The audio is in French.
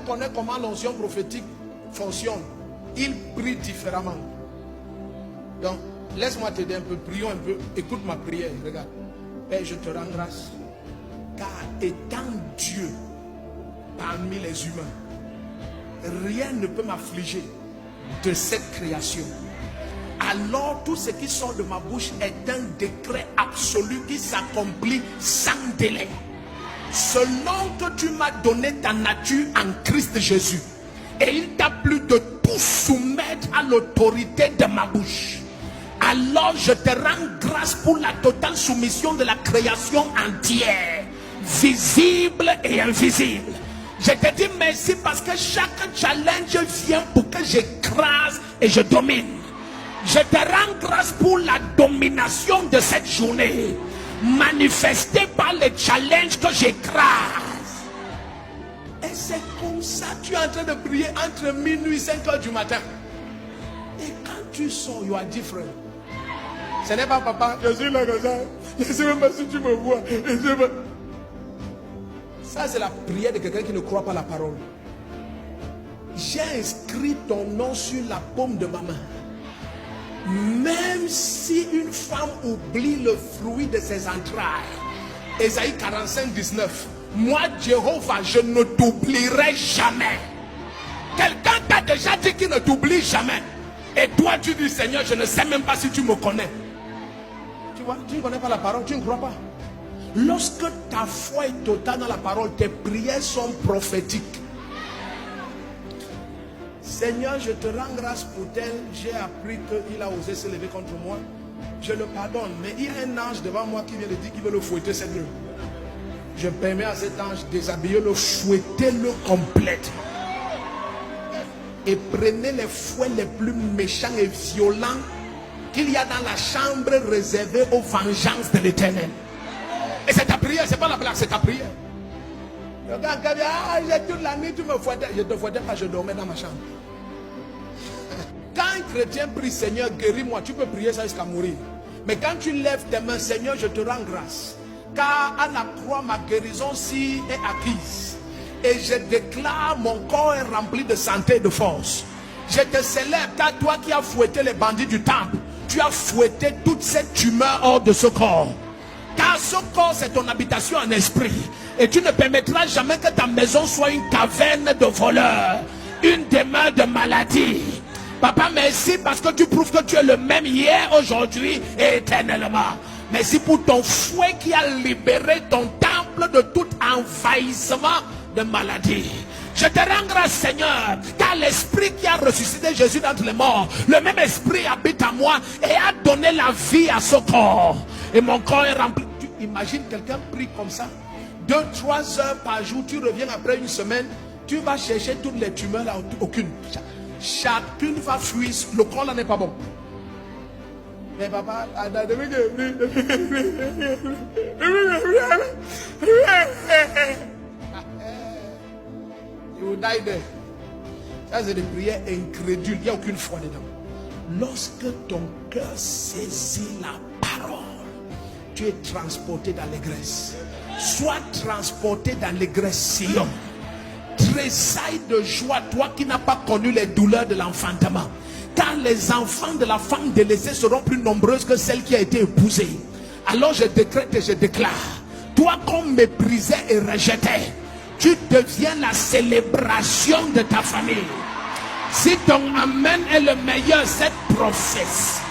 connaît comment l'onction prophétique fonctionne. Il prie différemment. Donc, laisse-moi t'aider un peu, prions un peu. Écoute ma prière, regarde. Père, je te rends grâce. Car étant Dieu parmi les humains, rien ne peut m'affliger de cette création. Alors tout ce qui sort de ma bouche est un décret absolu qui s'accomplit sans délai. Selon que tu m'as donné ta nature en Christ Jésus, et il t'a plu de tout soumettre à l'autorité de ma bouche, alors je te rends grâce pour la totale soumission de la création entière, visible et invisible. Je te dis merci parce que chaque challenge vient pour que j'écrase et je domine. Je te rends grâce pour la domination de cette journée, manifestée par les challenges que j'écrase. Et c'est comme ça que tu es en train de prier entre minuit et 5 heures du matin. Et quand tu sors, you are different. Ce n'est pas papa, je suis là comme ça. Je ne sais même pas si tu me vois. Ça, c'est la prière de quelqu'un qui ne croit pas la parole. J'ai inscrit ton nom sur la paume de ma main. Même si une femme oublie le fruit de ses entrailles, Ésaïe 45, 19, moi, Jéhovah, je ne t'oublierai jamais. Quelqu'un t'a déjà dit qu'il ne t'oublie jamais. Et toi, tu dis, Seigneur, je ne sais même pas si tu me connais. Tu vois, tu ne connais pas la parole, tu ne crois pas. Lorsque ta foi est totale dans la parole, tes prières sont prophétiques. Seigneur, je te rends grâce pour tel. J'ai appris qu'il a osé se lever contre moi. Je le pardonne. Mais il y a un ange devant moi qui vient de dire qu'il veut le fouetter cette nuit. Je permets à cet ange de déshabiller le, fouettez-le complètement. Et prenez les fouets les plus méchants et violents qu'il y a dans la chambre réservée aux vengeances de l'Éternel. Et c'est ta prière, c'est pas la blague, c'est ta prière. Regarde, j'ai toute la nuit, tu me fouettais. Je ne te fouettais pas, je dormais dans ma chambre. Quand un chrétien prie, Seigneur, guéris-moi, tu peux prier ça jusqu'à mourir. Mais quand tu lèves tes mains, Seigneur, je te rends grâce. Car à la croix, ma guérison-ci est acquise. Et je déclare, mon corps est rempli de santé et de force. Je te célèbre, car toi qui as fouetté les bandits du temple, tu as fouetté toute cette tumeur hors de ce corps. Car ce corps, c'est ton habitation en esprit. Et tu ne permettras jamais que ta maison soit une caverne de voleurs, une demeure de maladie. Papa, merci parce que tu prouves que tu es le même hier, aujourd'hui et éternellement. Merci pour ton fouet qui a libéré ton temple de tout envahissement de maladie. Je te rends grâce, Seigneur, car l'esprit qui a ressuscité Jésus d'entre les morts, le même esprit habite en moi et a donné la vie à ce corps. Et mon corps est rempli. Tu imagines quelqu'un prie comme ça, 2-3 heures par jour, tu reviens après une semaine, tu vas chercher toutes les tumeurs là, aucune. Chacune va fuir, le corps là n'est pas bon. Mais papa, you die there. Ça c'est des prières incrédules, il n'y a aucune foi dedans. Lorsque ton cœur saisit la parole, tu es transporté dans l'allégresse. Sois transporté dans l'allégresse, Sion. Tressaille de joie, toi qui n'as pas connu les douleurs de l'enfantement. Car les enfants de la femme délaissée seront plus nombreuses que celle qui a été épousée. Alors je décrète et je déclare, toi qu'on méprisait et rejetait, tu deviens la célébration de ta famille. Si ton amen est le meilleur, cette prophétie